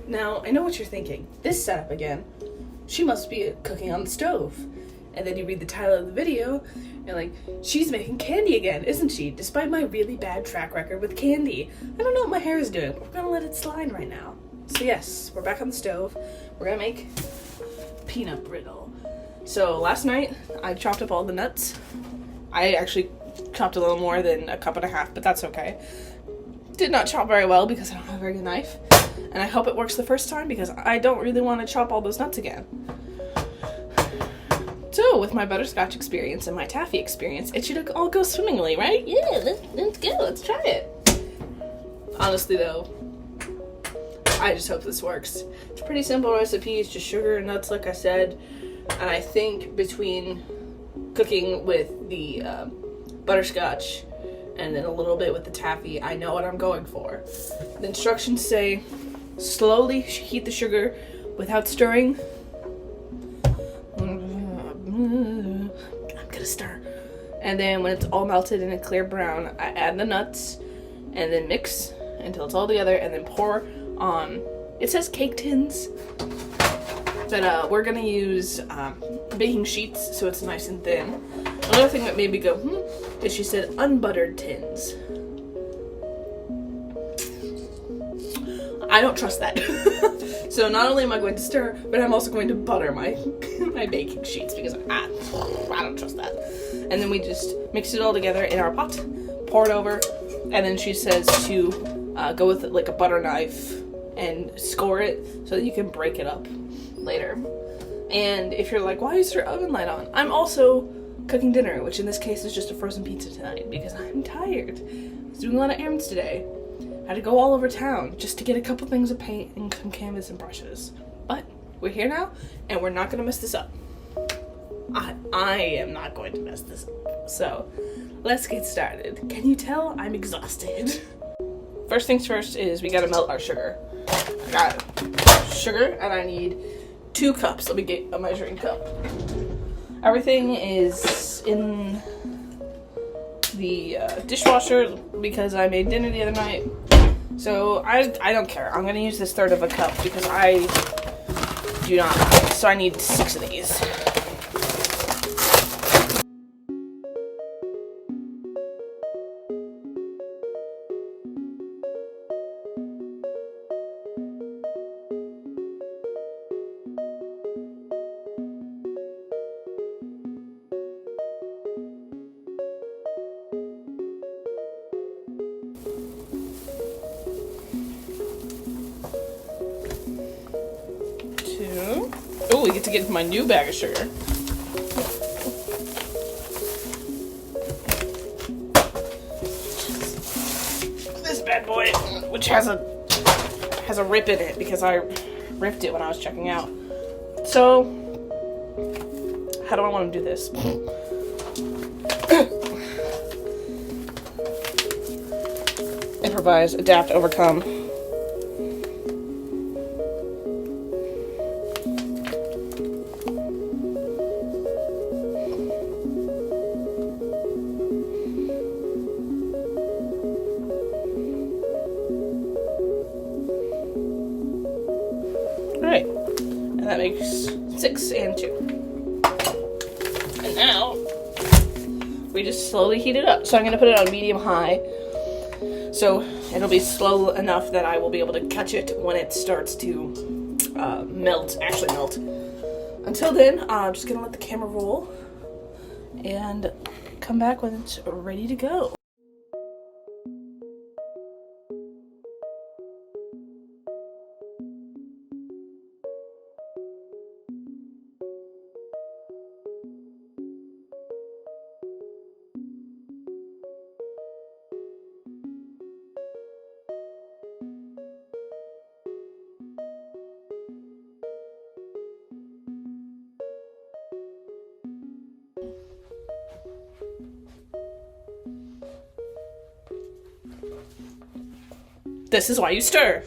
Now, I know what you're thinking. This setup again. She must be cooking on the stove. And then you read the title of the video, and like, she's making candy again, isn't she? Despite my really bad track record with candy. I don't know what my hair is doing, but we're gonna let it slide right now. So yes, we're back on the stove. We're gonna make peanut brittle. So last night, I chopped up all the nuts. I actually chopped a little more than a cup and a half, but that's okay. Did not chop very well because I don't have a very good knife. And I hope it works the first time because I don't really want to chop all those nuts again. So, with my butterscotch experience and my taffy experience, it should all go swimmingly, right? Yeah, let's go. Let's try it. Honestly, though, I just hope this works. It's a pretty simple recipe. It's just sugar and nuts, like I said. And I think between cooking with the butterscotch and then a little bit with the taffy, I know what I'm going for. The instructions say, slowly heat the sugar without stirring. I'm gonna stir. And then when it's all melted in a clear brown, I add the nuts and then mix until it's all together and then pour on, it says cake tins, but we're gonna use baking sheets so it's nice and thin. Another thing that made me go, is she said unbuttered tins. I don't trust that. So not only am I going to stir, but I'm also going to butter my my baking sheets because I don't trust that. And then we just mix it all together in our pot, pour it over, and then she says to go with like a butter knife and score it so that you can break it up later. And if you're like, why is your oven light on? I'm also cooking dinner, which in this case is just a frozen pizza tonight because I'm tired. I was doing a lot of errands today. I had to go all over town just to get a couple things of paint and some canvas and brushes. But we're here now, and we're not going to mess this up. I am not going to mess this up. So, let's get started. Can you tell I'm exhausted? First things first is we gotta melt our sugar. I got sugar, and I need 2 cups. Let me get a measuring cup. Everything is in the dishwasher because I made dinner the other night. So I don't care. I'm gonna use this 1/3 of a cup because I do not cook. So I need 6 of these. Oh, we get to get my new bag of sugar. This bad boy, which has a rip in it because I ripped it when I was checking out. So, how do I want to do this? Improvise, adapt, overcome. Alright, and that makes 6 and 2. And now, we just slowly heat it up. So I'm going to put it on medium-high, so it'll be slow enough that I will be able to catch it when it starts to actually melt. Until then, I'm just going to let the camera roll and come back when it's ready to go. This is why you stir.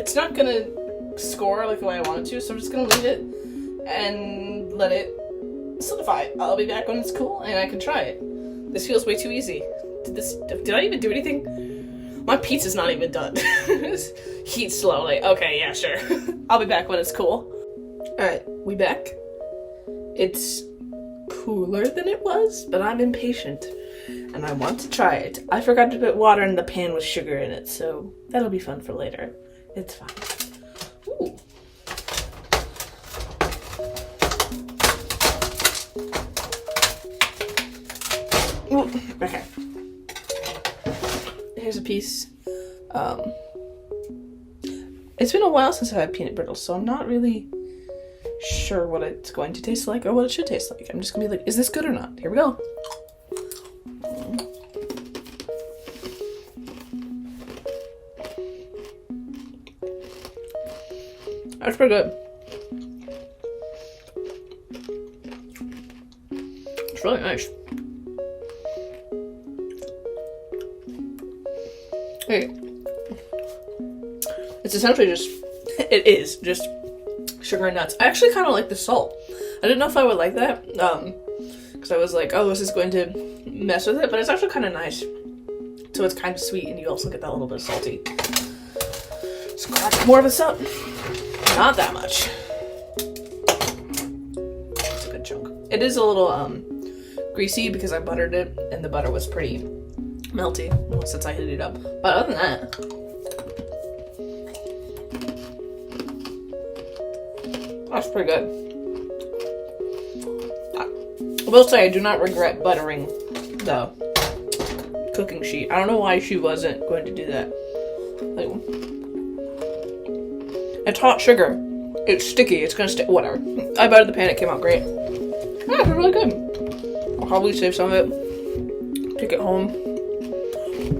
it's not gonna score like the way I want it to, so I'm just gonna leave it and let it solidify. I'll be back when it's cool and I can try it. This feels way too easy. Did I even do anything? My pizza's not even done. Heat slowly. Okay, yeah, sure. I'll be back when it's cool. Alright, we back. It's cooler than it was, but I'm impatient. And I want to try it. I forgot to put water in the pan with sugar in it, so that'll be fun for later. It's fine. Ooh. Ooh. Okay. Here's a piece. It's been a while since I had peanut brittle, so I'm not really sure what it's going to taste like or what it should taste like. I'm just gonna be like, is this good or not? Here we go. That's pretty good. It's really nice. Hey, it's essentially just, it is just sugar and nuts. I actually kind of like the salt. I didn't know if I would like that, because I was like, oh, this is going to mess with it, but it's actually kind of nice. So it's kind of sweet, and you also get that little bit of salty. Let's crack more of this up. Not that much. It's a good chunk. It is a little greasy because I buttered it, and the butter was pretty melty since I heated it up. But other than that, that's pretty good. I will say I do not regret buttering the cooking sheet. I don't know why she wasn't going to do that. Like, it's hot sugar. It's sticky. It's gonna stick. Whatever. I buttered the pan. It came out great. Yeah, it's really good. I'll probably save some of it. Take it home.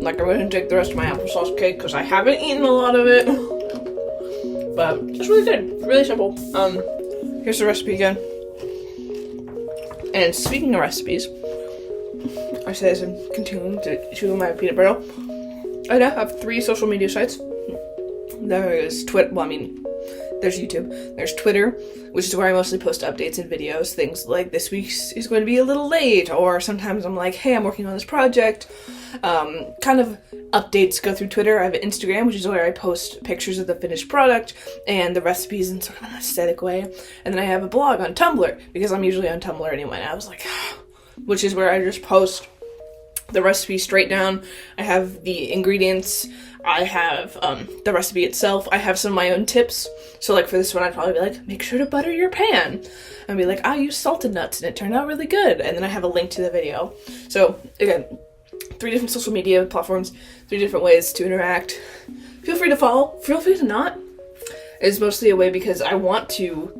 Like I'm gonna take the rest of my applesauce cake because I haven't eaten a lot of it. But it's really good. Really simple. Here's the recipe again. And speaking of recipes, I say as I'm continuing to chew my peanut brittle. I now have 3 social media sites. There is there's YouTube. There's Twitter, which is where I mostly post updates and videos. Things like this week's is going to be a little late, or sometimes I'm like, hey, I'm working on this project. Kind of updates go through Twitter. I have Instagram, which is where I post pictures of the finished product and the recipes in sort of an aesthetic way. And then I have a blog on Tumblr, because I'm usually on Tumblr anyway. And I was like, which is where I just post the recipe straight down. I have the ingredients. I have the recipe itself. I have some of my own tips. So like for this one, I'd probably be like, make sure to butter your pan. And be like, I used salted nuts and it turned out really good. And then I have a link to the video. So again, 3 different social media platforms, 3 different ways to interact. Feel free to follow. Feel free to not. It's mostly a way because I want to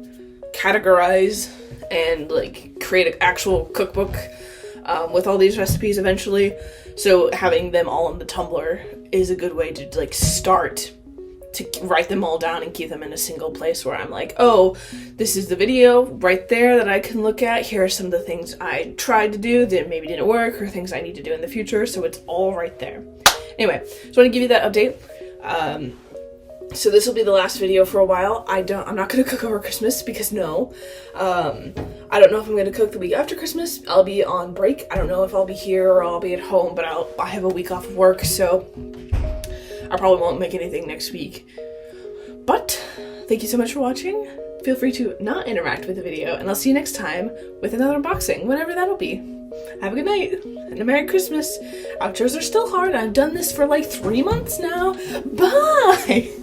categorize and like create an actual cookbook with all these recipes eventually. So having them all on the Tumblr is a good way to like start to write them all down and keep them in a single place where I'm like, oh, this is the video right there that I can look at. Here are some of the things I tried to do that maybe didn't work, or things I need to do in the future. So it's all right there. Anyway, just want to give you that update. So this will be the last video for a while. I'm not going to cook over Christmas because no. I don't know if I'm going to cook the week after Christmas. I'll be on break. I don't know if I'll be here or I'll be at home, but I have a week off of work, so I probably won't make anything next week. But thank you so much for watching. Feel free to not interact with the video, and I'll see you next time with another unboxing, whenever that'll be. Have a good night and a Merry Christmas. Outros are still hard. I've done this for like 3 months now. Bye!